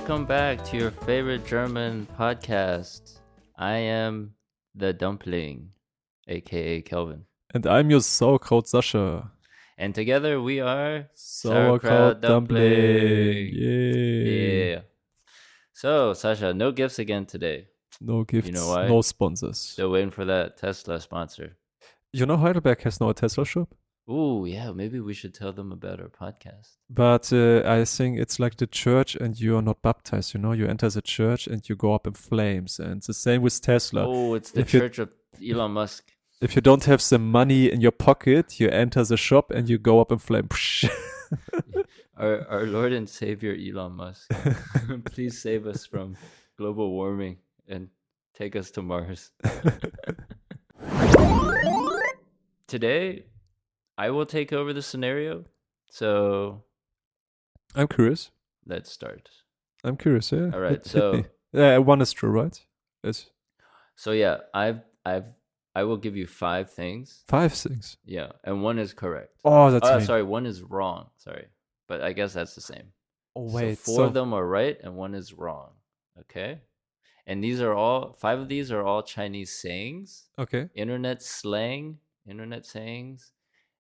Welcome back to your favorite German podcast. I am the Dumpling, aka Kelvin. And I'm your Sauerkraut Sascha. And together we are Sauerkraut Dumpling. Yay. Yeah. So, Sascha, no gifts again today. No gifts, You know why? no sponsors. Still waiting for that Tesla sponsor. You know Heidelberg has now a Tesla shop? Ooh, yeah, maybe we should tell them about our podcast. But I think it's like the church and you are not baptized, you know? You enter the church and you go up in flames. And the same with Tesla. Oh, it's the If you- church of Elon Musk. If you don't have the money in your pocket, you enter the shop and you go up in flames. Our Lord and Savior Elon Musk, please save us from global warming and take us to Mars. Today, I will take over the scenario. So I'm curious. let's start. I'm curious, yeah. All right, Hit so me. Yeah, one is true, right? Yes. so yeah, I will give you 5 things. 5 things. Yeah, and one is correct. Oh, that's mean. Sorry, one is wrong. Sorry, but I guess that's the same. Oh, So wait. 4 of them are right and one is wrong. Okay, and these are all 5 of these are all Chinese sayings, Okay. internet slang, internet sayings,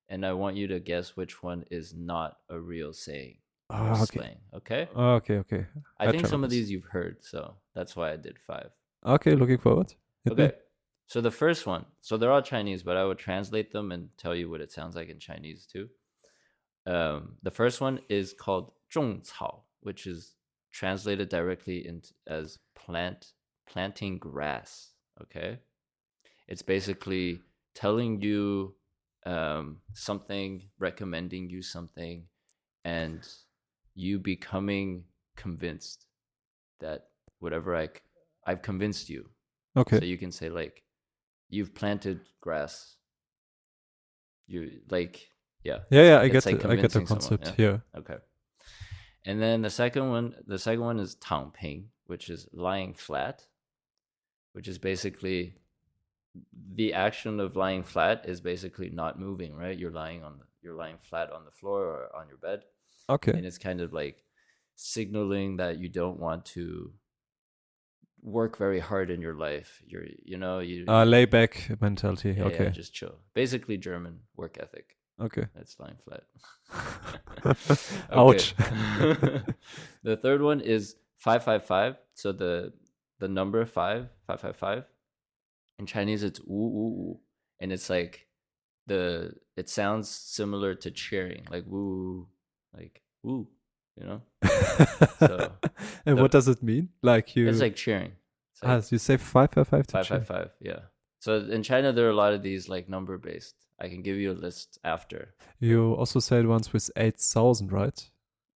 and I want you to guess which one is not a real saying or Ah, okay. slang. Okay, Okay. I think try some my of best. these you've heard, so that's why I did 5. Okay, looking forward. Hit me. Okay, so the first one, so they're all Chinese, but I would translate them and tell you what it sounds like in Chinese too. The first one is called 种草, which is translated directly into as planting grass. Okay, it's basically telling you something, recommending you something, and you becoming convinced that whatever I've convinced you. Okay. So you can say like, you've planted grass. You like, yeah. Yeah, I It's get like I get the convincing someone, concept yeah. here. Okay. And then the second one is 躺平, which is lying flat, which is basically the action of lying flat is basically not moving, right? You're lying flat on the floor or on your bed. Okay. And it's kind of like signaling that you don't want to work very hard in your life. You Lay back mentality. yeah, Okay. just chill. Basically German work ethic. Okay. That's lying flat. Ouch. The third one is 555. So the number 555. In Chinese it's wu wu wu, and it's like it sounds similar to cheering, like woo, like woo, you know. So And what does it mean? Like you? it's like cheering. It's like You say 555 to cheer. 555. Yeah. So in China there are a lot of these like number based. I can give you a list after. You also said once with 8,000, right?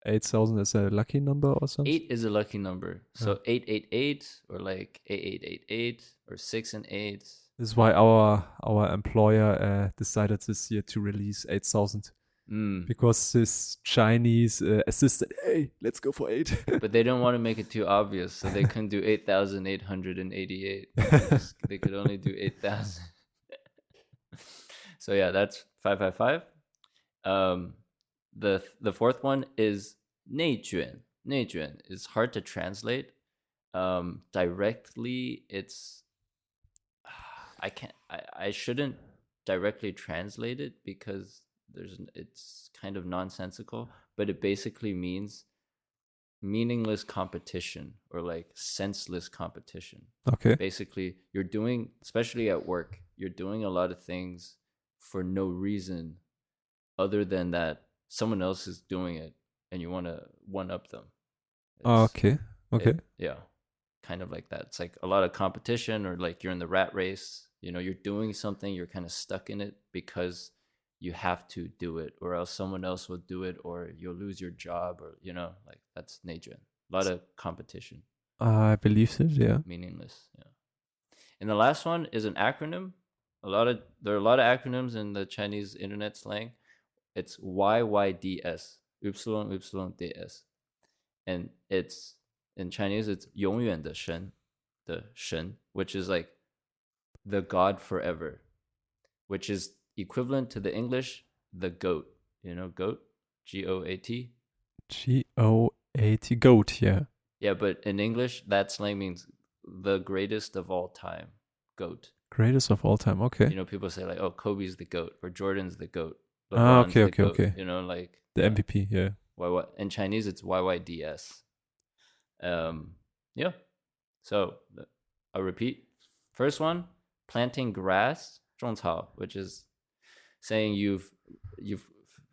8,000 is a lucky number or something. 8 is a lucky number. So 888 or like 8888 or 6 and 8. This is why our employer decided this year to release 8,000 because this Chinese assistant, hey, let's go for 8. But they don't want to make it too obvious, so they couldn't do 8,888. They could only do 8,000. So yeah, that's 555. The fourth one is 内卷. 内卷 is hard to translate. Directly, it's I shouldn't directly translate it because it's kind of nonsensical, but it basically means meaningless competition or like senseless competition. Okay. Basically, you're doing, especially at work, you're doing a lot of things for no reason other than that someone else is doing it and you want to one up them. Okay. Yeah, kind of like that. It's like a lot of competition, or like you're in the rat race. You know, you're doing something, you're kind of stuck in it because you have to do it, or else someone else will do it, or you'll lose your job, or like that's 内卷. A lot of competition. I believe it. Yeah. Meaningless. Yeah. And the last one is an acronym. There are a lot of acronyms in the Chinese internet slang. It's YYDS, YYDS, and it's in Chinese it's 永远的神, the Shen, which is like the God forever, which is equivalent to the English the goat. You know, goat, GOAT. GOAT, goat. Yeah. Yeah, but in English, that slang means the greatest of all time, goat. Greatest of all time. Okay. You know, people say like, "Oh, Kobe's the goat," or "Jordan's the goat," Ah, "LeBron's okay, the okay, goat." okay. You know, like The MVP, yeah. YY. In Chinese, it's YYDS. Yeah. So I'll repeat. First one, planting grass, 种草, which is saying you've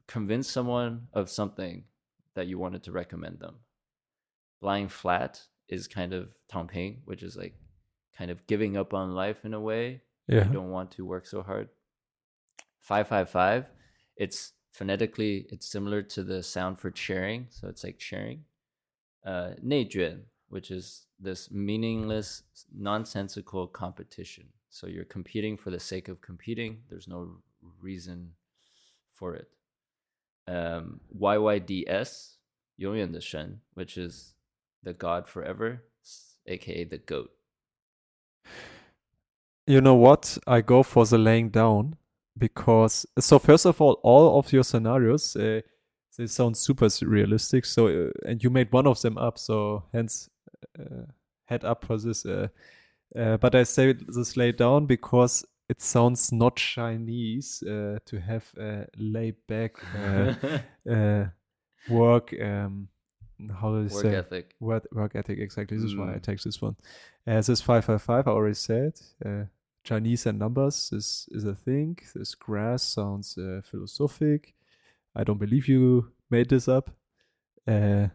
convinced someone of something that you wanted to recommend them. Lying flat is kind of 躺平, which is like kind of giving up on life in a way. Yeah. You don't want to work so hard. 555, it's phonetically, it's similar to the sound for cheering, so it's like cheering. 内卷, which is this meaningless, nonsensical competition. So you're competing for the sake of competing. There's no reason for it. YYDS, 永远的神, which is the God forever, aka the goat. You know what? I go for the laying down because, so first of all of your scenarios, they sound super realistic. So, and you made one of them up, so hence, head up for this. But I say this lay down because it sounds not Chinese to have a laid back work. How do you Work say? ethic. Work ethic, exactly. This is why I take this one. This 555, I already said. Chinese and numbers is a thing. This grass sounds philosophic. I don't believe you made this up. Yeah,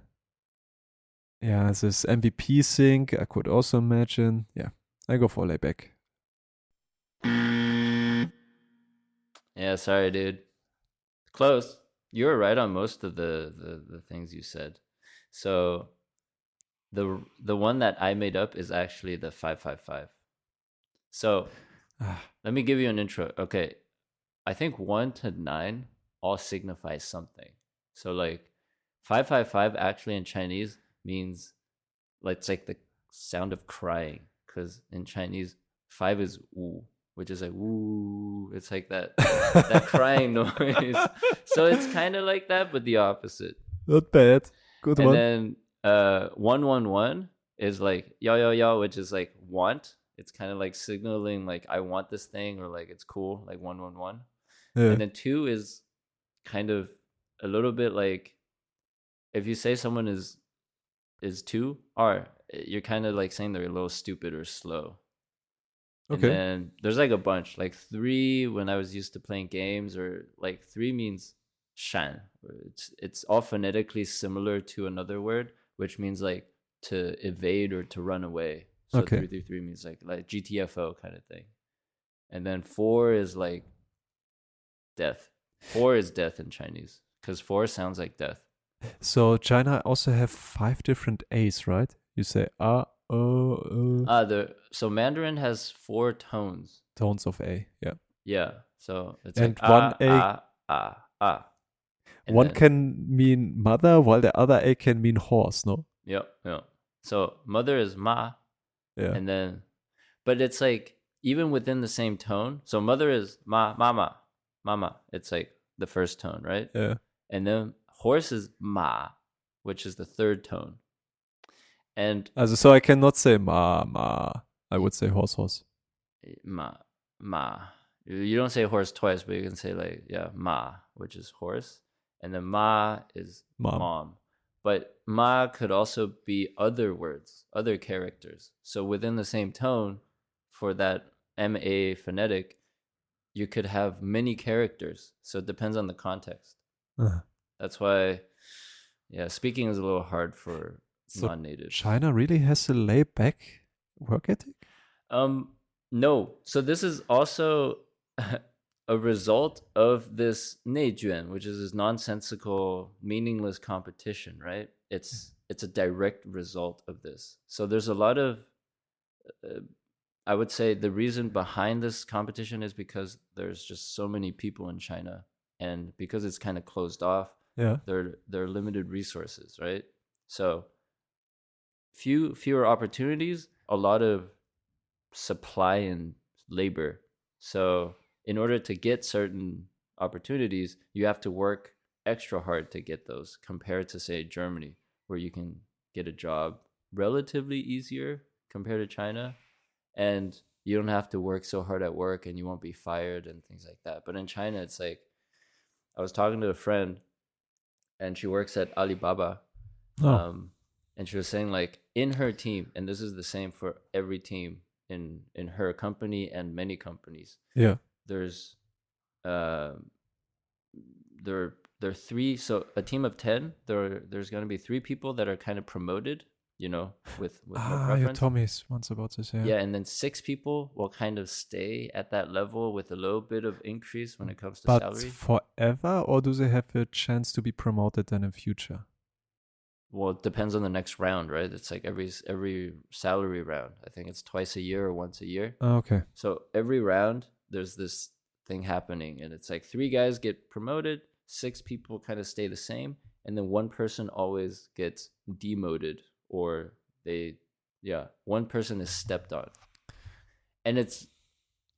this MVP thing, I could also imagine. Yeah, I go for layback. Yeah, sorry, dude. Close. You were right on most of the things you said. So the one that I made up is actually the 555. So let me give you an intro. Okay. I think 1 to 9 all signify something. So like 555 actually in Chinese means like it's like the sound of crying, because in Chinese 5 is wu, which is like woo. It's like that that crying noise. So it's kind of like that, but the opposite. Not bad. Good And one. then 111 is like yao yao yao, which is like want. It's kind of like signaling like I want this thing, or like it's cool, like 111. Yeah. And then 2 is kind of a little bit like if you say someone is 2, or you're kind of like saying they're a little stupid or slow. And Okay. then there's like a bunch, like 3 when I was used to playing games, or like 3 means shan. It's all phonetically similar to another word, which means like to evade or to run away. So Okay. 333 means like GTFO kind of thing. And then 4 is like death. 4 is death in Chinese, because 4 sounds like death. So China also have 5 different A's, right? You say So Mandarin has 4 tones. tones of A. Yeah. Yeah. So it's And like one A, ah. And one then, can mean mother, while the other A can mean horse. No. Yep. So mother is ma, Yeah. and then, but it's like even within the same tone. So mother is mama. It's like the first tone, right? Yeah. And then horse is ma, which is the third tone. And So I cannot say ma. I would say horse. ma. You don't say horse twice, but you can say like ma, which is horse, and then ma is mom. But ma could also be other words, other characters. So within the same tone, for that ma phonetic, you could have many characters. So it depends on the context. That's why, speaking is a little hard for non-natives. China really has a laid back work ethic? No. So this is also a result of this 内卷, which is this nonsensical, meaningless competition, right? It's a direct result of this. So there's a lot of, I would say the reason behind this competition is because there's just so many people in China, and because it's kind of closed off, there are limited resources, right? So fewer opportunities, a lot of supply and labor. So in order to get certain opportunities, you have to work extra hard to get those, compared to say Germany, where you can get a job relatively easier compared to China, and you don't have to work so hard at work, and you won't be fired and things like that. But in China, it's like, I was talking to a friend, and she works at Alibaba, and she was saying, like, in her team, and this is the same for every team in her company and many companies. Yeah. There's there are three. So a team of 10. There's going to be 3 people that are kind of promoted, with no preference. You told me once about this. Yeah. Yeah, and then 6 people will kind of stay at that level with a little bit of increase when it comes to but salary. Forever, or do they have a chance to be promoted then in future? Well, it depends on the next round, right? It's like every salary round. I think it's twice a year or once a year. Okay. So every round, there's this thing happening, and it's like 3 guys get promoted, 6 people kind of stay the same, and then 1 person always gets demoted, or one person is stepped on. And it's,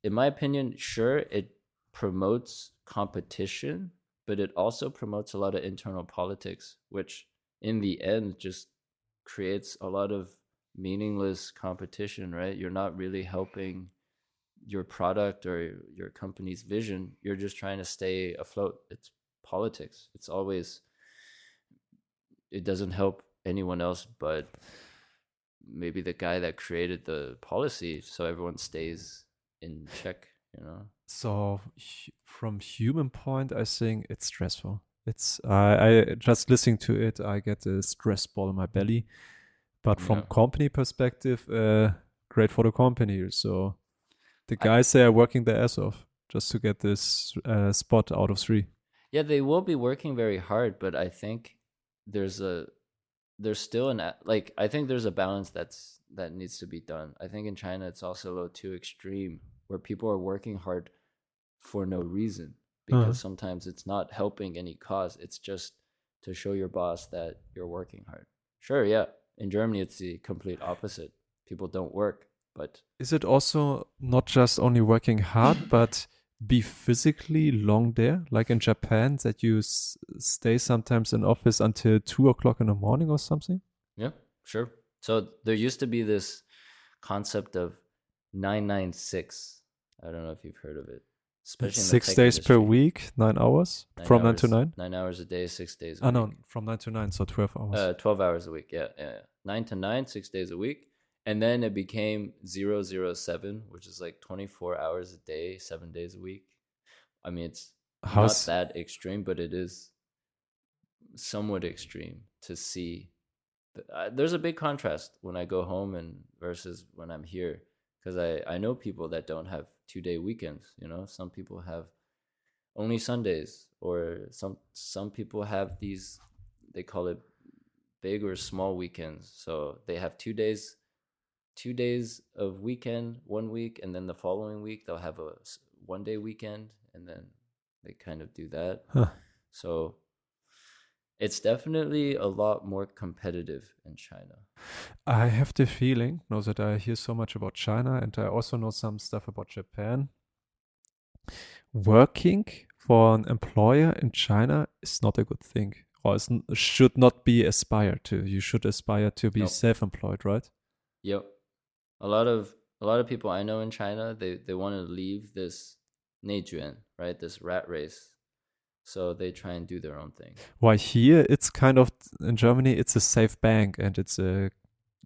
in my opinion, sure, it promotes competition, but it also promotes a lot of internal politics, which in the end just creates a lot of meaningless competition, right? You're not really helping your product or your company's vision. You're just trying to stay afloat. It's politics. It doesn't help anyone else but maybe the guy that created the policy, so everyone stays in check, So from human point, I think it's stressful. It's I just listening to it, I get a stress ball in my belly. But from company perspective, great for the company. So the guys they are working their ass off just to get this spot out of 3. Yeah, they will be working very hard, but I think there's still I think there's a balance that needs to be done. I think in China it's also a little too extreme, where people are working hard for no reason, because sometimes it's not helping any cause. It's just to show your boss that you're working hard. Sure, yeah. In Germany, it's the complete opposite. People don't work, but... Is it also not just only working hard, but be physically long there? Like in Japan, that you stay sometimes in office until 2:00 in the morning or something? Yeah, sure. So there used to be this concept of 996. I don't know if you've heard of it. Especially 6 days per week, 9 hours, from 9 to 9? 9 hours a day, 6 days a week. No, from 9 to 9, so 12 hours. 12 hours a week, yeah. 9 to 9, 6 days a week. And then it became 007, which is like 24 hours a day, 7 days a week. I mean, it's not that extreme, but it is somewhat extreme to see. There's a big contrast when I go home and versus when I'm here, because I know people that don't have 2-day weekends. Some people have only Sundays, or some people have these, they call it big or small weekends. So they have 2 days of weekend 1 week, and then the following week they'll have a 1-day weekend, and then they kind of do that. So it's definitely a lot more competitive in China. I have the feeling, now that I hear so much about China, and I also know some stuff about Japan, working for an employer in China is not a good thing, or should not be aspired to. You should aspire to be self-employed, right? Yep. A lot of people I know in China, they want to leave this 内卷, right? This rat race. So they try and do their own thing. Why here it's kind of, in Germany it's a safe bank, and it's a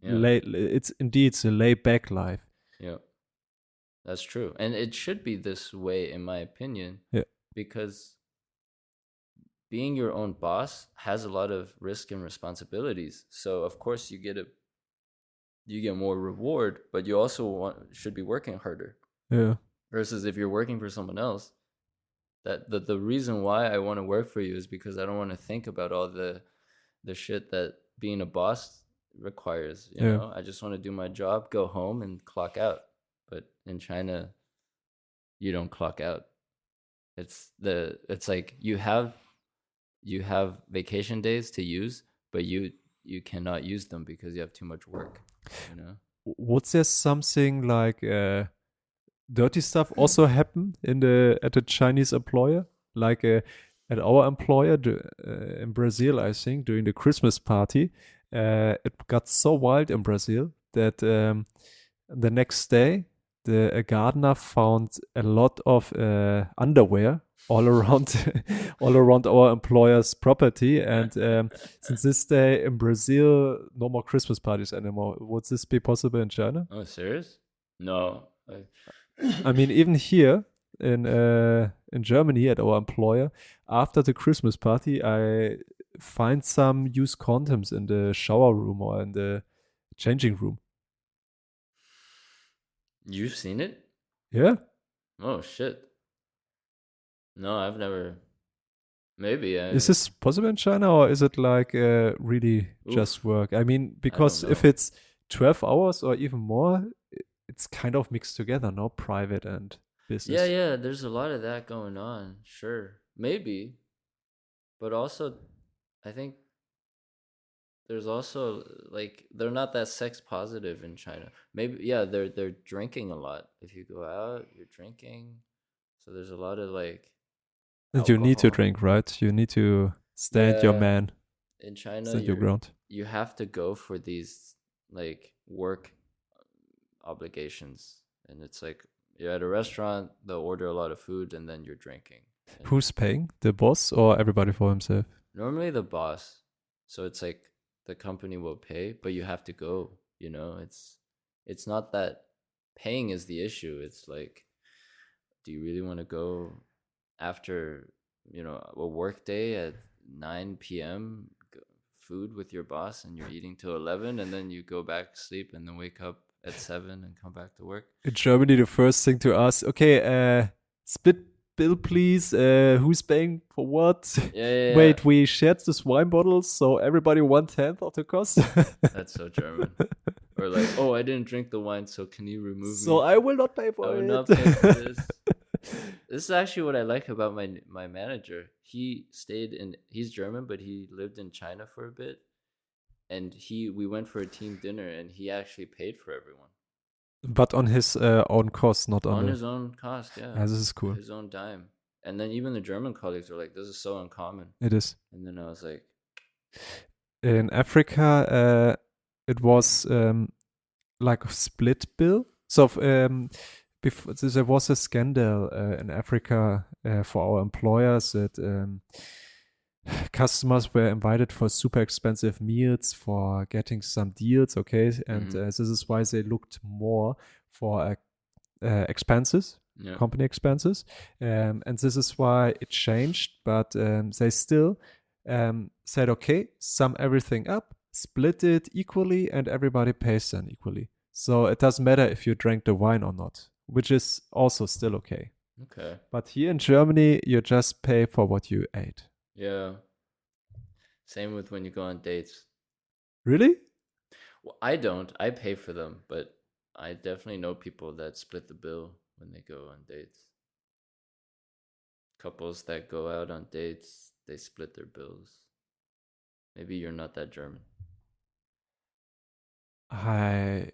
it's a laid back life. Yeah. That's true. And it should be this way, in my opinion. Yeah. Because being your own boss has a lot of risk and responsibilities. So of course you get more reward, but you also should be working harder. Yeah. Versus if you're working for someone else, that the reason why I want to work for you is because I don't want to think about all the shit that being a boss requires. You know, I just want to do my job, go home, and clock out. But in China, you don't clock out. It's like you have vacation days to use, but you cannot use them because you have too much work. Would there something like dirty stuff also happen at the Chinese employer? Like at our employer in Brazil, I think, during the Christmas party, it got so wild in Brazil that the next day, a gardener found a lot of underwear all around all around our employer's property. And since this day in Brazil, no more Christmas parties anymore. Would this be possible in China? Oh, serious? No. I mean, even here in Germany at our employer, after the Christmas party, I find some used condoms in the shower room or in the changing room. You've seen it? Yeah. Oh shit. No, I've never. Maybe I. Is this possible in China, or is it like really just Oof. work? I mean, because know. if it's 12 hours or even more, it's kind of mixed together, no? Private and business. Yeah. There's a lot of that going on. Sure, maybe, but also, I think there's also like they're not that sex positive in China. Maybe yeah, they're drinking a lot. If you go out, you're drinking. So there's a lot of like And you need to alcohol. drink, right? You need to stand your Yeah, man, in China, stand your ground. you have to go for these like work obligations, and it's like you're at a restaurant, they'll order a lot of food, and then you're drinking. And Who's paying? The boss or everybody for himself? normally the boss, so it's like the company will pay, but you have to go. You know, it's not that paying is the issue. It's like, do you really want to go after a work day at 9 p.m. Food with your boss, and you're eating till 11, and then you go back sleep and then wake up at 7 and come back to work? In Germany, the first thing to ask, okay, split bill, please. Who's paying for what? Yeah. Wait, we shared this wine bottles, so everybody 1/10 of the cost. That's so German. Or like, oh, I didn't drink the wine, so can you remove So me? I will not pay I for will it. not pay for this. This is actually what I like about my manager. He's German, but he lived in China for a bit, and we went for a team dinner, and he actually paid for everyone But on his own cost, not on on the. his own cost. Yeah, This is cool. his own dime. And then even the German colleagues were like, "This is so uncommon." It is. And then I was like, In Africa, it was like a split bill. So before there was a scandal in Africa for our employers that customers were invited for super expensive meals for getting some deals. Okay, and this is why they looked more for expenses. yeah, Company expenses, and this is why it changed. But they still said, okay, sum everything up, split it equally, and everybody pays then equally. So it doesn't matter if you drank the wine or not, which is also still okay. okay, But here in Germany, you just pay for what you ate. yeah. Same with when you go on dates. Really? Well, I don't. I pay for them, but I definitely know people that split the bill when they go on dates. Couples that go out on dates, they split their bills. Maybe you're not that German. I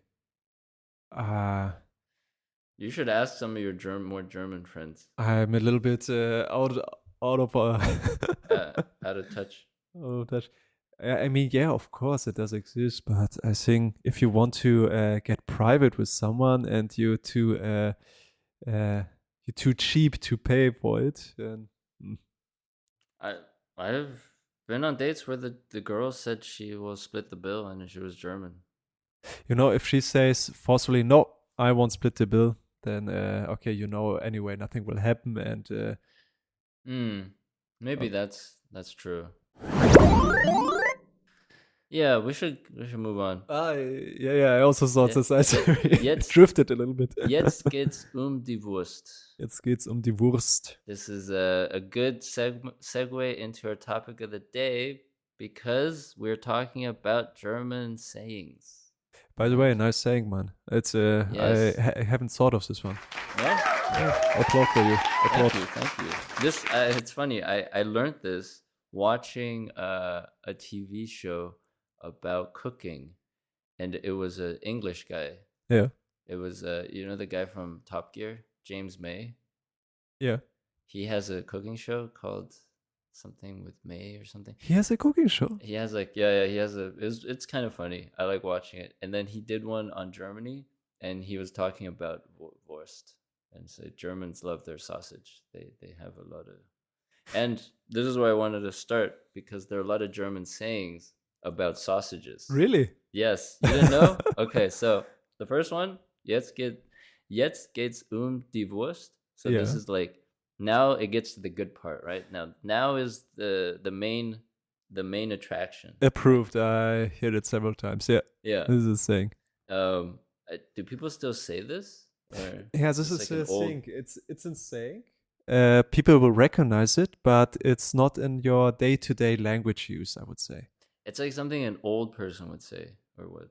You should ask some of your more German friends. I'm a little bit out of Out of touch. out of touch. I mean, yeah, of course it does exist, but I think if you want to get private with someone and you're too cheap to pay for it, then I've been on dates where the girl said she will split the bill and she was German. if she says forcefully, no, I won't split the bill, then okay, anyway, nothing will happen, and Maybe that's true. Yeah, we should move on. Yeah, I also thought this. I drifted a little bit. Jetzt geht's die Wurst. Jetzt geht's die Wurst. This is a good segue into our topic of the day because we're talking about German sayings. By the way, nice saying, man. It's Yes. I haven't thought of this one. No? Yeah, applaud for you. Applaud. Thank you. This it's funny. I learned this watching a TV show about cooking, and it was an English guy. Yeah. It was the guy from Top Gear, James May. Yeah. He has a cooking show called something with May or something. He has a cooking show. He has like he has it's kind of funny. I like watching it. And then he did one on Germany, and he was talking about Wurst, and said Germans love their sausage. They have a lot of, and this is where I wanted to start, because there are a lot of German sayings about sausages. Really? Yes, you didn't know? Okay, so the first one, jetzt geht's die Wurst. So this is like, now it gets to the good part, right? Now is the main attraction. Approved. I heard it several times. Yeah. Yeah. This is a saying. Do people still say this? Or yeah, this is like a thing. It's insane. People will recognize it, but it's not in your day-to-day language use, I would say. It's like something an old person would say, or what?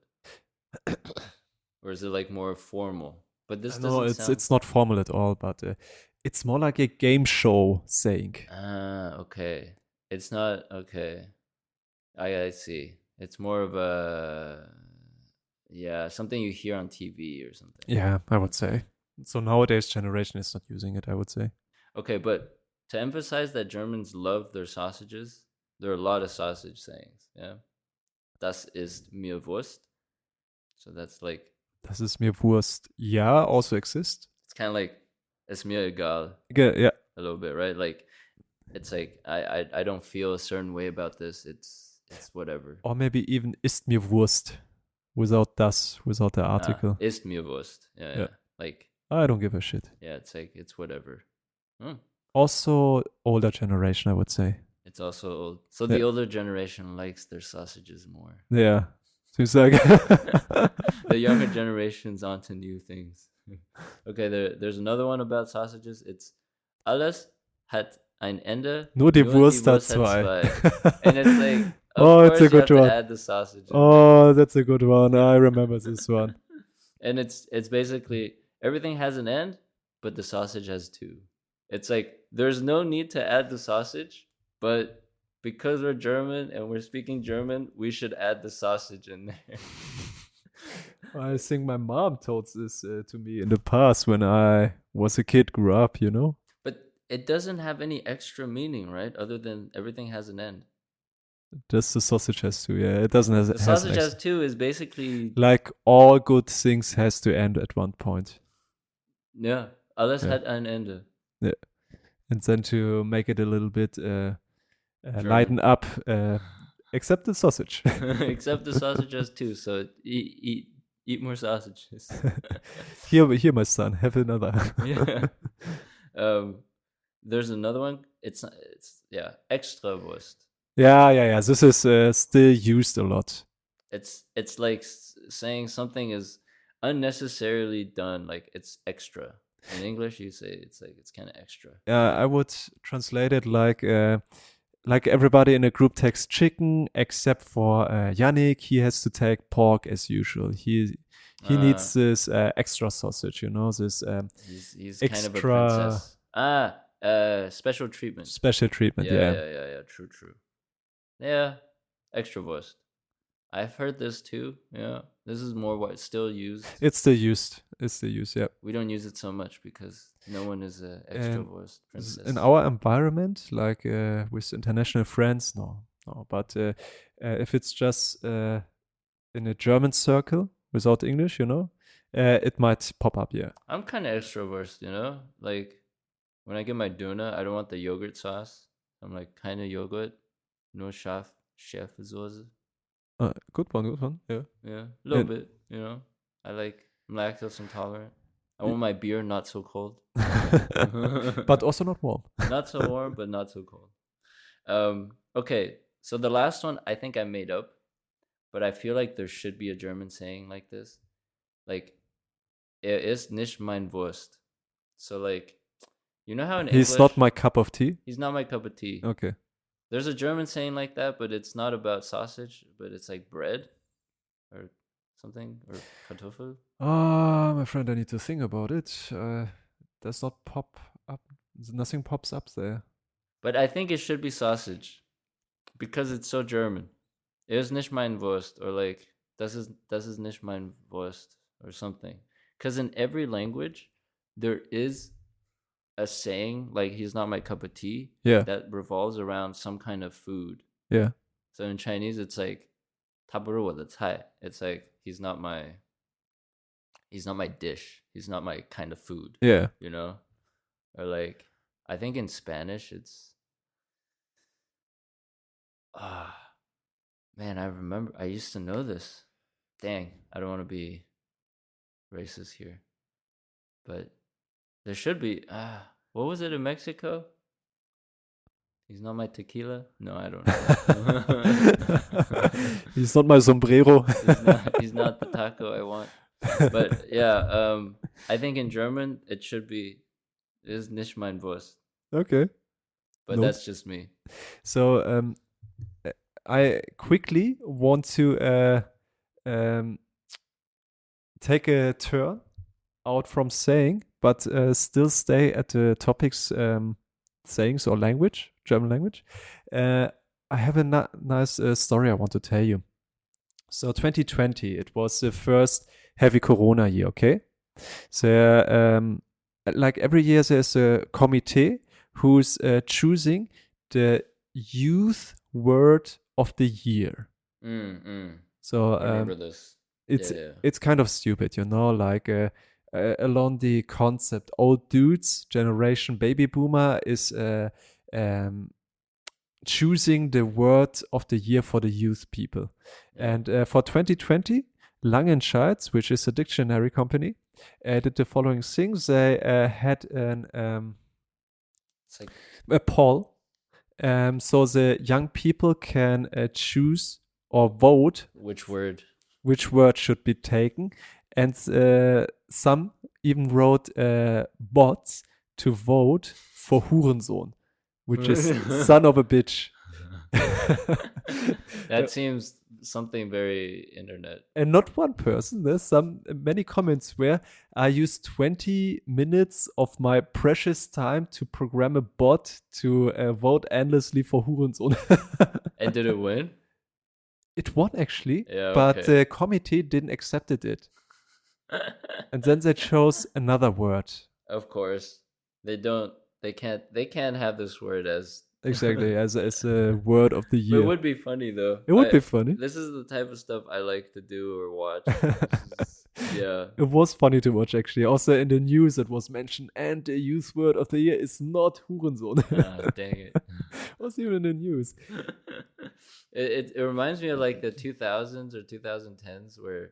Or is it like more formal? But this doesn't sound... it's not formal at all, but it's more like a game show saying. Okay. It's not... Okay. I see. It's more of a... Yeah, something you hear on TV or something. Yeah, I would say. So nowadays generation is not using it, I would say. Okay, but to emphasize that Germans love their sausages, there are a lot of sausage sayings, yeah? Das ist mir Wurst. So that's like... Das ist mir Wurst. Yeah, also exists. It's kind of like, es mir egal. Yeah. A little bit, right? Like, it's like, I don't feel a certain way about this. It's whatever. Or maybe even ist mir Wurst. Without das, without the article. Ist mir Wurst. Yeah. Like, I don't give a shit. Yeah, it's like, it's whatever. Also older generation, I would say. It's also old. So the older generation likes their sausages more. Yeah. Seems like the younger generation's onto new things. Okay, there's another one about sausages. It's alles hat ein Ende. Nur die Wurst hat zwei. And it's like, it's a good one. Add the sausage. Oh, that's a good one. I remember this one. And it's basically, everything has an end, but the sausage has two. It's like, there's no need to add the sausage, but because we're German and we're speaking German, we should add the sausage in there. I think my mom told this to me in the past when I was a kid, grew up, you know? But it doesn't have any extra meaning, right? Other than everything has an end. Just the sausage has to, yeah. It doesn't have. The sausage has two is basically like all good things has to end at one point. Yeah, alles hat ein Ende. Yeah, and then to make it a little bit lighten up, except the sausage. Except the sausage has two, so eat more sausages. Here, my son, have another. Yeah. There's another one. It's extra Wurst. Yeah. This is still used a lot. It's like saying something is unnecessarily done, like it's extra. In English, you say it's kind of extra. I would translate it like everybody in a group takes chicken except for Yannick. He has to take pork as usual. He needs this extra sausage, you know, this he's extra... kind of a princess. Special treatment. Special treatment, yeah. True. Yeah, extra Wurst. I've heard this too. Yeah, this is more what it's still used. It's still used. Yeah. We don't use it so much because no one is a extra Wurst princess. In our environment, like with international friends, no. But if it's just in a German circle without English, you know, it might pop up. Yeah. I'm kind of extra Wurst, you know. Like when I get my Döner, I don't want the yogurt sauce. I'm like kind of yogurt, nur Schärfe-Soße. Good one. Yeah, a little bit. You know, I'm lactose intolerant. I want my beer not so cold, but also not warm. Not so warm, but not so cold. Okay, so the last one I think I made up, but I feel like there should be a German saying like this, like ist nicht mein Wurst. So like, you know how in English, he's not my cup of tea. He's not my cup of tea. Okay. There's a German saying like that, but it's not about sausage, but it's like bread or something, or Kartoffel. My friend, I need to think about it. Does not pop up. Nothing pops up there. But I think it should be sausage because it's so German. Ist nicht mein Wurst, or like das ist nicht mein Wurst, or something. Because in every language, there is a saying, like he's not my cup of tea, Yeah. that revolves around some kind of food. Yeah. So in Chinese, it's like 他不是我的菜. It's like he's not my dish. He's not my kind of food. Yeah. You know, or like I think in Spanish it's man, I remember I used to know this. Dang, I don't want to be racist here, but there should be what was it in Mexico? He's not my tequila? No, I don't know. He's not my sombrero. he's not the taco I want. But yeah, I think in German it should be ist nicht mein Wurst. Okay. But that's just me. So I quickly want to take a turn out from saying, but still stay at the topics sayings or language, German language. I have a nice story I want to tell you. So 2020, it was the first heavy Corona year, okay? So like every year there's a committee who's choosing the youth word of the year. So I remember this. It's kind of stupid, you know, like along the concept, old dudes, generation baby boomer is choosing the word of the year for the youth people. Yeah. And for 2020, Langenscheidt, which is a dictionary company, did the following things. They had a poll, so the young people can choose or vote which word should be taken, and some even wrote bots to vote for Hurensohn, which is son of a bitch. That seems something very internet. And not one person. There's many comments where I used 20 minutes of my precious time to program a bot to vote endlessly for Hurensohn. And did it win? It won actually, yeah, but the committee didn't accept it. And then they chose another word. Of course, they can't have this word as exactly as a word of the year. But it would be funny though. It would be funny. This is the type of stuff I like to do or watch. Yeah, it was funny to watch actually. Also in the news it was mentioned, and the youth word of the year is not Hurensohn. Dang it. It was even in the news. It reminds me of like the 2000s or 2010s where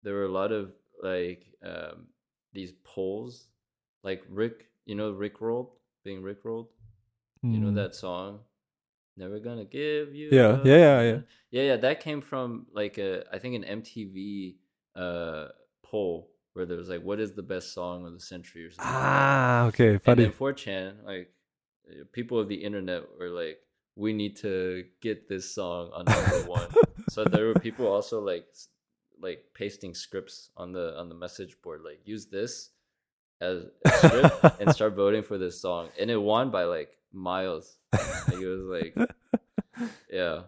there were a lot of like these polls, like Rickrolled, being Rickrolled. You know that song, "Never Gonna Give You"? Yeah. That came from like I think an MTV poll where there was like, "What is the best song of the century?" or something. Okay, funny. And then 4chan, like people of the internet were like, "We need to get this song on number one." So there were people also like pasting scripts on the message board, like use this as a script and start voting for this song, and it won by like miles. Like it was like, yeah.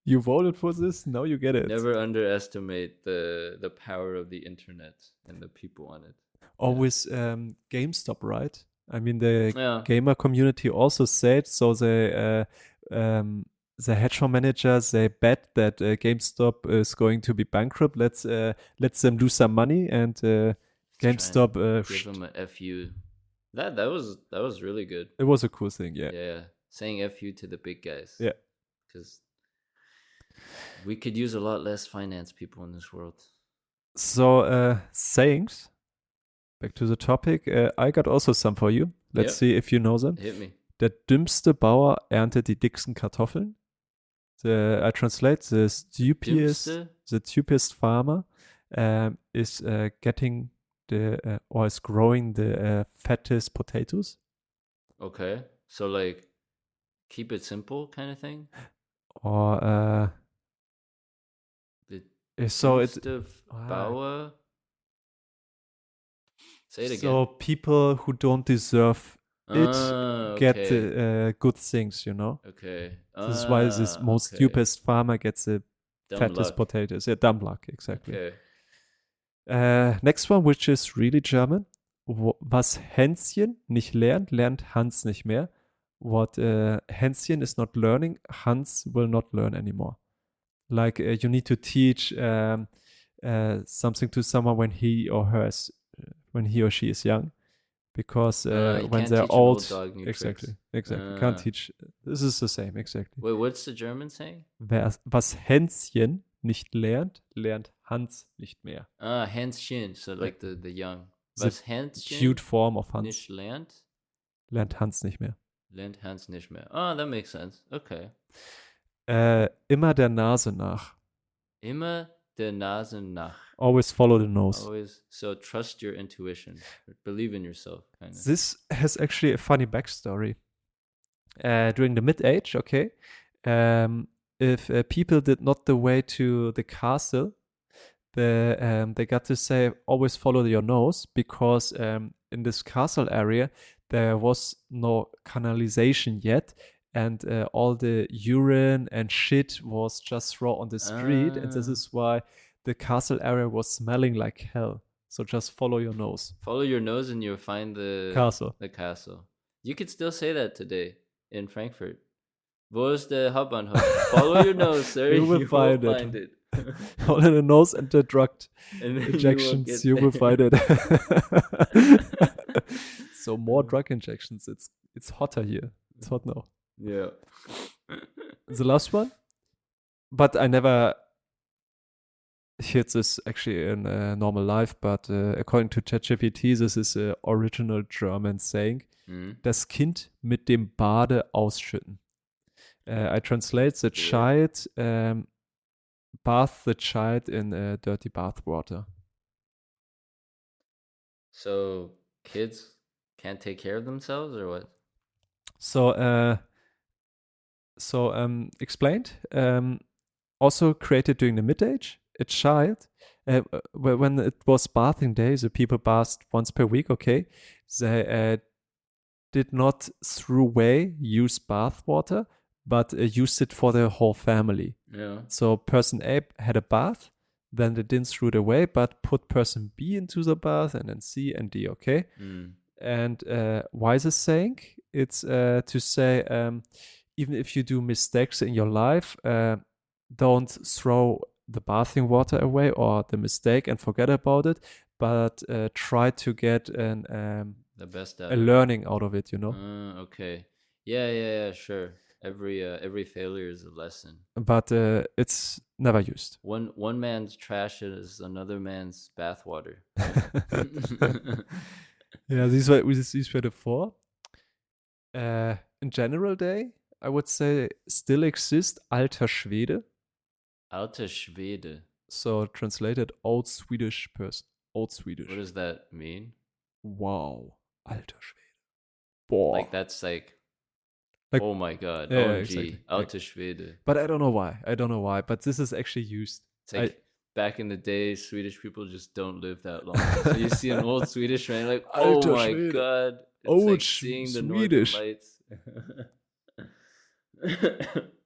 You voted for this, now you get it. Never underestimate the power of the internet and the people on it. Always GameStop, right? I mean, the gamer community also said so. The hedge fund managers, they bet that GameStop is going to be bankrupt. Let's them lose some money, and GameStop give them a FU. That was really good. It was a cool thing, yeah. Yeah, saying FU to the big guys. Yeah, because we could use a lot less finance people in this world. So sayings. Back to the topic. I got also some for you. Let's see if you know them. Hit me. Der dümmste Bauer erntet die dicksten Kartoffeln. I translate the stupidest farmer is getting or is growing the fattest potatoes. Okay, so like keep it simple kind of thing. Or Bauer. Say it again. So people who don't deserve it get good things, you know. Okay. This is why this most stupidest farmer gets the fattest potatoes. Yeah, dumb luck, exactly. Okay. Next one, which is really German. was Hänschen nicht lernt, lernt Hans nicht mehr. What Hänschen is not learning, Hans will not learn anymore. Like you need to teach something to someone when he or she is young, because You when can't they're teach an old old, dog new exactly, tricks. can't teach. This is the same, exactly. Wait, what's the German saying? Was Hänschen nicht lernt, lernt Hans nicht mehr. Hänschen, so like the young. The Was Hänschen cute form of Hans. nicht lernt, lernt Hans nicht mehr. lernt Hans nicht mehr. Oh, that makes sense. Okay. Immer der Nase nach. Immer der Nase nach. Always follow the nose. Always. So trust your intuition. Believe in yourself. Kind of. This has actually a funny backstory. During the mid-age, okay, if people did not the way to the castle, they got to say always follow your nose, because in this castle area there was no canalization yet, and all the urine and shit was just thrown on the street, and this is why the castle area was smelling like hell. So just follow your nose. Follow your nose and you'll find the castle. The castle. You could still say that today in Frankfurt. Wurst, der Hauptbahnhof. Follow your nose, sir. You will find it. Follow the nose and the drug injections. You will find it. So more drug injections. It's hotter here. It's hot now. Yeah. The last one, but I never heard this actually in normal life. But according to ChatGPT, this is an original German saying: Das Kind mit dem Bade ausschütten. I translate the child, bath the child in dirty bath water. So kids can't take care of themselves, or what? So explained. Also created during the mid-age. A child, when it was bathing day, the people bathed once per week. Okay, they did not throw away use bath water, but used it for the whole family. Yeah. So person A had a bath, then they didn't throw it away, but put person B into the bath, and then C and D. Okay. And why is this saying? It's to say even if you do mistakes in your life, don't throw the bathing water away or the mistake and forget about it, but try to get the best a learning out of it, you know. Okay. Yeah, sure. Every failure is a lesson. But it's never used. One man's trash is another man's bathwater. Yeah, these were the four. In general day, I would say still exist alter Schwede. Alter Schwede. So translated old Swedish person. Old Swedish. What does that mean? Wow. Alter Schwede. Boah. Like that's like oh my god. Yeah, OMG. exactly. Alter Schwede. But I don't know why. But this is actually used. It's like back in the day, Swedish people just don't live that long. So you see an old Swedish man, like, oh Alter my Schwede. god. It's Old like seeing the Swedish. Northern Lights.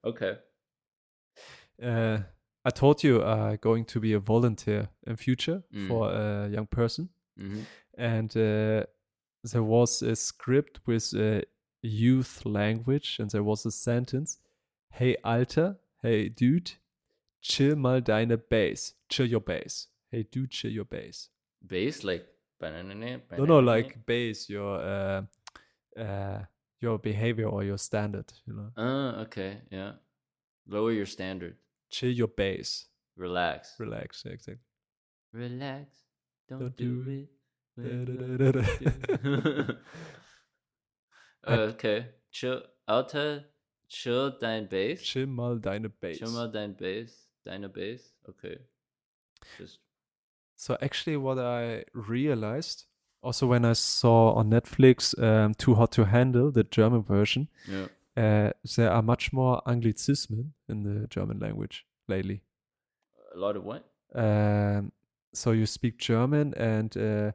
Okay. I told you going to be a volunteer in future for a young person. And there was a script with youth language, and there was a sentence: Hey Alter, hey dude, chill mal deine Bass. Chill your bass. Hey dude, chill your bass. Bass? Like No, like bass, your behavior or your standard, you know. Okay, yeah. Lower your standard. Chill your bass. Relax. Relax, exactly. Relax. Don't do it. Okay. Chill. Alter, chill dein Bass. Chill mal deine Bass. Chill mal dein Bass. Deine Bass. Okay. So actually what I realized, also when I saw on Netflix Too Hot to Handle, the German version, there are much more Anglizismen in the German language lately. A lot of what? So you speak German and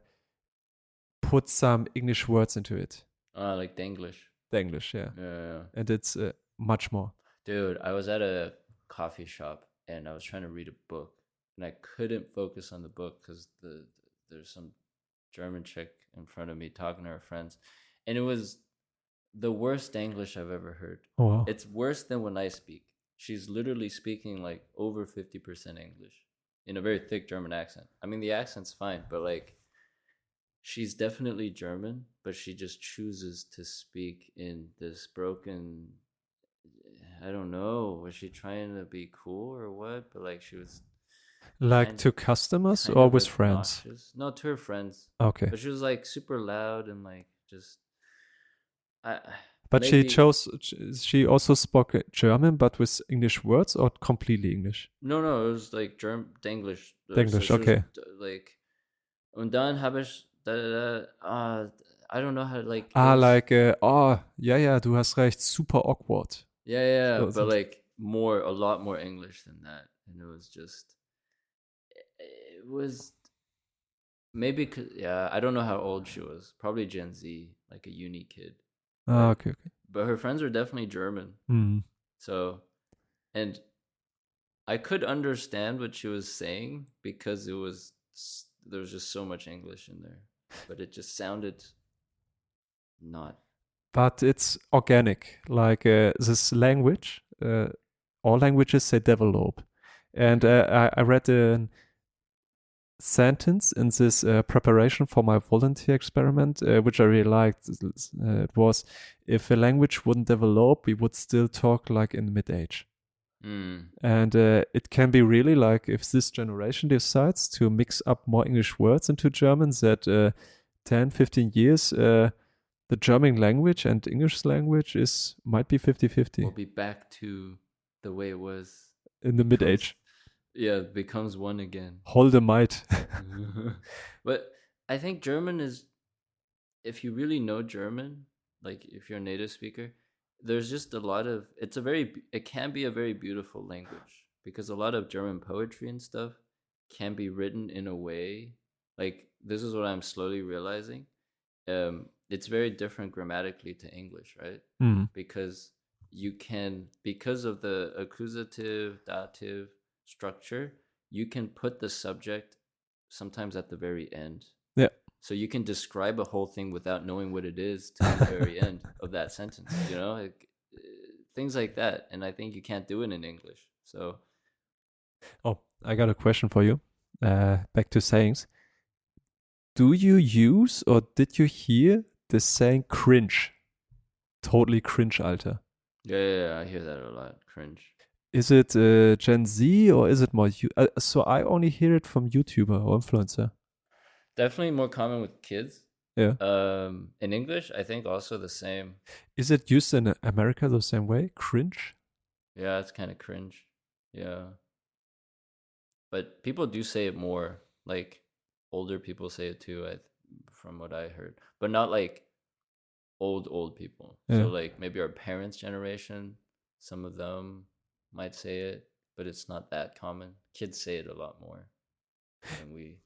put some English words into it. Like the English. The English, yeah. Yeah. And it's much more. Dude, I was at a coffee shop and I was trying to read a book and I couldn't focus on the book because there's some German chick in front of me talking to her friends, and it was the worst English I've ever heard. Oh, wow. It's worse than when I speak. She's literally speaking like over 50% English in a very thick German accent. I mean, the accent's fine, but like she's definitely German, but she just chooses to speak in this broken. I don't know. Was she trying to be cool or what? But like she was Like to customers kind or of with friends? obnoxious. No, to her friends. Okay. But she was like super loud and like just. I But maybe she also spoke German, but with English words or completely English? no, it was like Denglish. So English, she was okay. like, und dann habe ich I don't know how to like. Ah, like, ja, du hast recht, super awkward. Yeah, So, but like a lot more English than that, and it was just, it was maybe I don't know how old she was. Probably Gen Z, like a uni kid. okay. But her friends were definitely German. Mm. So, and I could understand what she was saying because there was just so much English in there, but it just sounded not. But it's organic. Like this language, all languages they develop. And I read a sentence in this preparation for my volunteer experiment, which I really liked. It was, if a language wouldn't develop, we would still talk like in mid-age. And it can be really like if this generation decides to mix up more English words into German, that 10, 15 years, the German language and English language might be 50-50. We'll be back to the way it was in the mid-age. Yeah, it becomes one again. Hold the might. But I think German is, if you really know German, like if you're a native speaker, there's just a lot of, it can be a very beautiful language because a lot of German poetry and stuff can be written in a way, like this is what I'm slowly realizing. It's very different grammatically to English, right? Because because of the accusative, dative structure, you can put the subject sometimes at the very end. Yeah. So you can describe a whole thing without knowing what it is to the very end of that sentence, like, things like that. And I think you can't do it in English. So. Oh, I got a question for you. Back to sayings. Do you use or did you hear the saying cringe? Totally cringe, Alter. Yeah, I hear that a lot. Cringe. Is it Gen Z or is it more so I only hear it from YouTuber or influencer. Definitely more common with kids. Yeah. In English, I think also the same. Is it used in America the same way? Cringe? Yeah, it's kind of cringe. Yeah. But people do say it more. Like older people say it too, from what I heard. But not like old people. Yeah. So like maybe our parents' generation, some of them might say it, but it's not that common. Kids say it a lot more than we.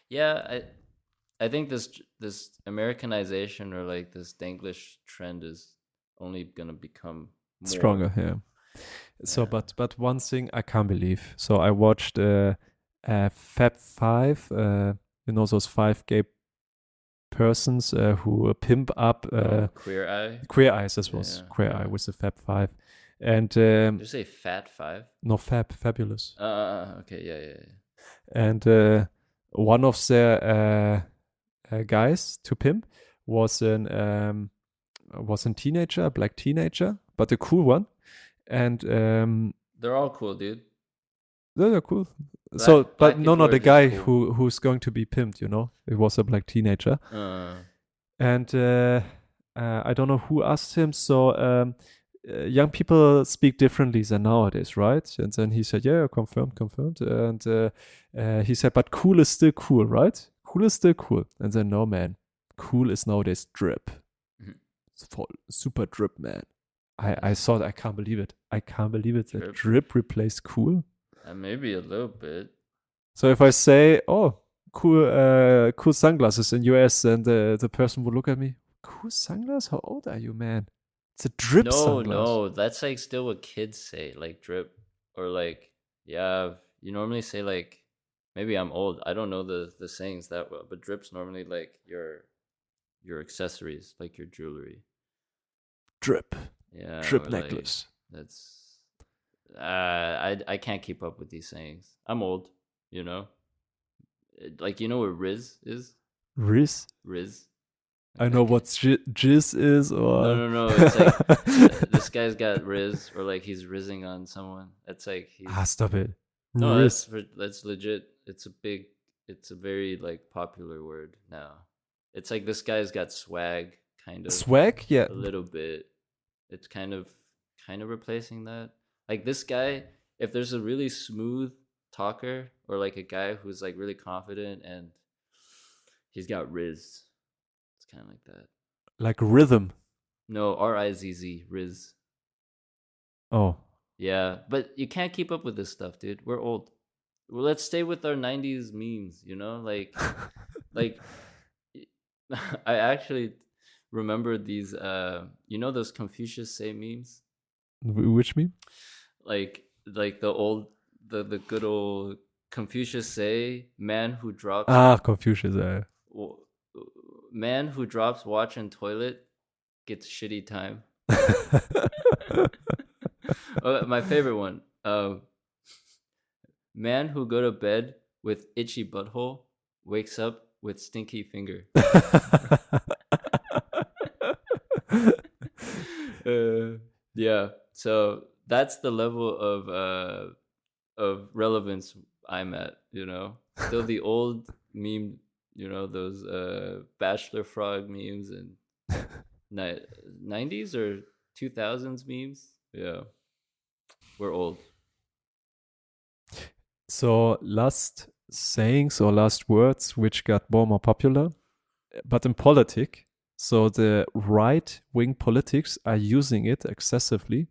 Yeah, I think this Americanization or like this Denglish trend is only gonna become more stronger. Yeah. So, but one thing I can't believe. So I watched Fab 5. Those 5 gay persons who pimp up Queer Eye. Queer Eyes. This was Queer Eye with the Fab 5. And did you say Fat 5? No, Fabulous. Okay, yeah. And one of their guys to pimp was a teenager, a black teenager, but a cool one. And they're all cool, dude. They're cool. Black the guy cool. who's going to be pimped, it was a black teenager. And I don't know who asked him. So young people speak differently than nowadays, right? And then he said, yeah, confirmed. And he said, but cool is still cool, right? Cool is still cool. And then, no, man, cool is nowadays drip. It's super drip, man. I thought, I can't believe it. That drip replaced cool. Maybe a little bit. So if I say, oh, cool sunglasses in US, then the person would look at me, cool sunglasses? How old are you, man? It's a drip sunglass. No, that's like still what kids say, like drip. Or like, yeah, you normally say like, Maybe I'm old. I don't know the sayings that well, but drip's normally like your accessories, like your jewelry. Drip. Yeah, Drip or like necklace. that's I can't keep up with these sayings. I'm old, you know. Like you know what Riz is? Riz? Riz. I Like know that guy. what jizz is, or No. It's like this guy's got Riz, or like he's rizzing on someone. It's like he's stop it. no, Riz. that's legit. It's a very like popular word now. It's like this guy's got swag, kind of Swag? Yeah. a little bit. It's kind of replacing that. Like this guy, if there's a really smooth talker or like a guy who's like really confident and he's got Riz, it's kind of like that. Like rhythm. No, Rizz, Riz. Oh. Yeah, but you can't keep up with this stuff, dude. We're old. Well, let's stay with our 90s memes, you know? Like I actually remember these you know those Confucius say memes? Which meme? Like the good old Confucius say man who drops Confucius. w- man who drops watch in toilet gets shitty time. Oh, my favorite one. Man who go to bed with itchy butthole wakes up with stinky finger. Yeah. So that's the level of relevance I'm at, you know. Still the old meme, you know, those bachelor frog memes and 90s or 2000s memes. Yeah. We're old. So last sayings or last words which got more and more popular, but in politics. So the right-wing politics are using it excessively.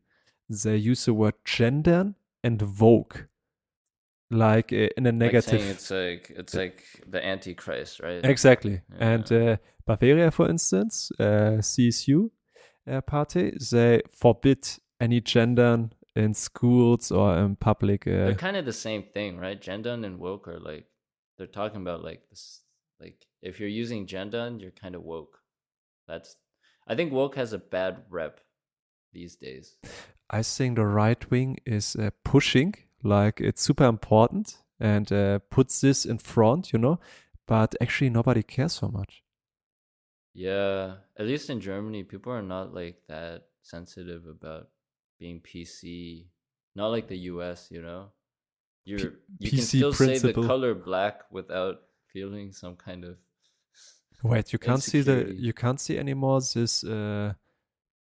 They use the word gender and vogue, like in a negative. Like saying it's like the Antichrist, right? Exactly. Yeah. And Bavaria, for instance, CSU party, they forbid any gender in schools or in public. They're kind of the same thing, right? Gendun and woke are like they're talking about like this. Like if you're using gendun, you're kind of woke. I think woke has a bad rep these days. I think the right wing is pushing, like it's super important, and puts this in front, you know, but actually nobody cares so much. Yeah, at least in Germany, people are not like that sensitive about being PC. Not like the US, you know. You can PC still say the principle. color black without feeling some kind of Wait, you can't see anymore this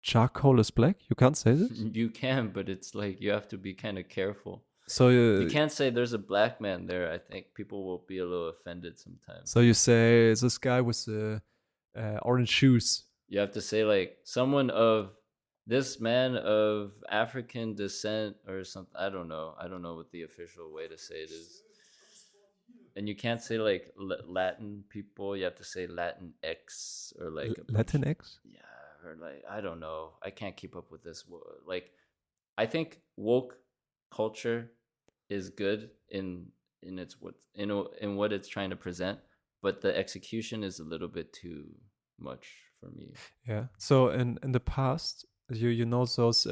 charcoal is black. You can't say this. You can, but it's like you have to be kind of careful. So You can't say there's a black man there. I think people will be a little offended sometimes. So you say this guy with orange shoes. You have to say like this man of African descent or something. I don't know. I don't know what the official way to say it is. And you can't say like Latin people. You have to say Latin X or like Latin X. Yeah, or like I don't know. I can't keep up with this. Like, I think woke culture is good in what it's trying to present, but the execution is a little bit too much for me. Yeah. So in the past, you know those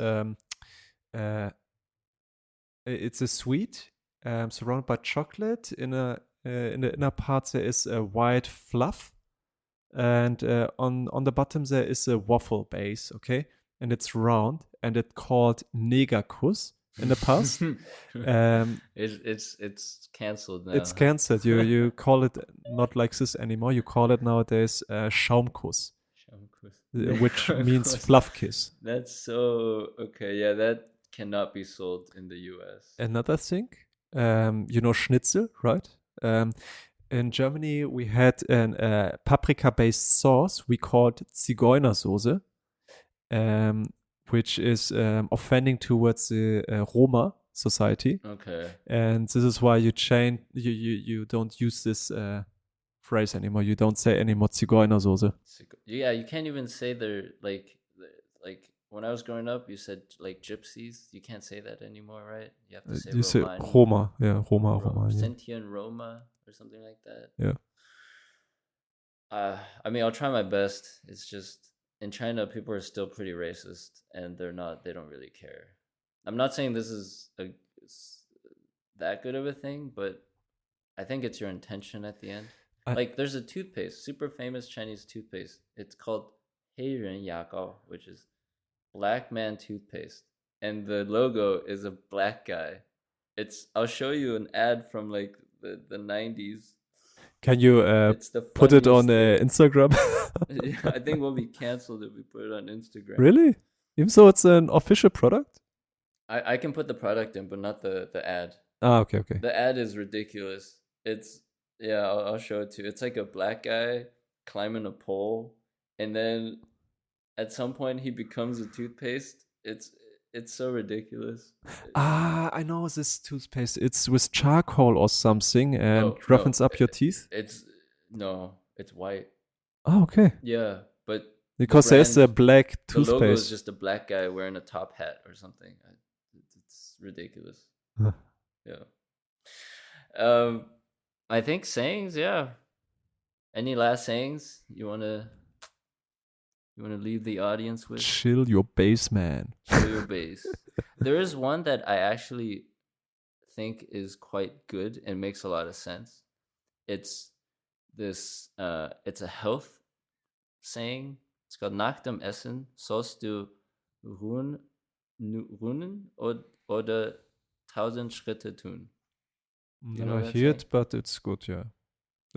it's a sweet surrounded by chocolate. In the inner part there is a white fluff, and on the bottom there is a waffle base. Okay, and it's round, and it's called Negerkuss in the past. It's canceled now. It's cancelled. You call it not like this anymore. You call it nowadays Schaumkuss, which means fluff kiss. That's so okay. Yeah, that cannot be sold in the US. Another thing, you know Schnitzel, right? In Germany, we had a paprika-based sauce we called Zigeunersoße, which is offending towards the Roma society. Okay. And this is why you don't use this phrase anymore. You don't say anymore Zigeunersoße. Yeah, you can't even say they're like when I was growing up, you said like gypsies. You can't say that anymore, right? You have to say You say Romani. Roma. Yeah, Roma. Yeah. Sinti and Roma or something like that. Yeah. I mean, I'll try my best. It's just in China, people are still pretty racist, and they don't really care. I'm not saying this is that good of a thing, but I think it's your intention at the end. Like, there's a toothpaste, super famous Chinese toothpaste. It's called 黑人牙膏, which is black man toothpaste, and the logo is a black guy. I'll show you an ad from like the 90s. Can you put it on Instagram? Yeah, I think we'll be canceled if we put it on Instagram. Really? Even though it's an official product? I can put the product in, but not the ad. Okay. The ad is ridiculous. I'll show it to you. It's like a black guy climbing a pole, and then at some point he becomes a toothpaste. It's so ridiculous. I know this toothpaste. It's with charcoal or something and roughens up your teeth. It's white. Oh, okay. Yeah, but because there's a black toothpaste. The logo is just a black guy wearing a top hat or something. It's ridiculous. Huh. Yeah. I think sayings. Yeah. Any last sayings you wanna leave the audience with? Chill your bass, man. Chill your bass. There is one that I actually think is quite good and makes a lot of sense. It's this. It's a health saying. It's called "Nach dem Essen sollst du ruhen oder 1000 Schritte tun." You know, I hear it, but it's good. Yeah,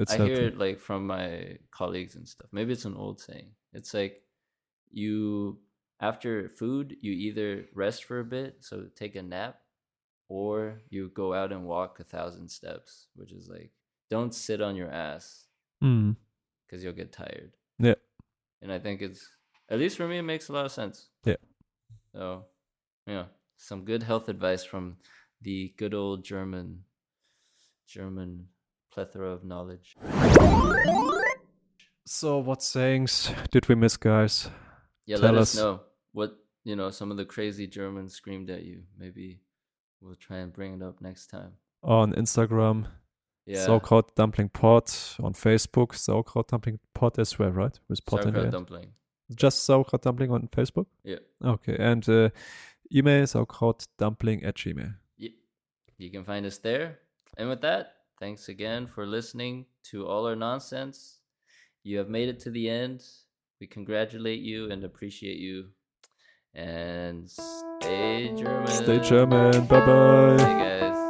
I hear it like from my colleagues and stuff. Maybe it's an old saying. It's like after food, you either rest for a bit, so take a nap, or you go out and walk 1,000 steps, which is like, don't sit on your ass because you'll get tired. Yeah. And I think at least for me, it makes a lot of sense. Yeah. So, yeah, some good health advice from the good old German plethora of knowledge. So what sayings did we miss, guys? Yeah, let us know what, some of the crazy Germans screamed at you. Maybe we'll try and bring it up next time. On Instagram, yeah. Sauerkraut Dumpling Pod. On Facebook, Sauerkraut Dumpling Pod as well, right? With pod in the end. Dumpling. Just Sauerkraut Dumpling on Facebook? Yeah. Okay, and email sauerkrautdumpling@gmail.com. Yep. You can find us there. And with that, thanks again for listening to all our nonsense. You have made it to the end. We congratulate you and appreciate you. And stay German. Stay German. Bye-bye. Bye, guys.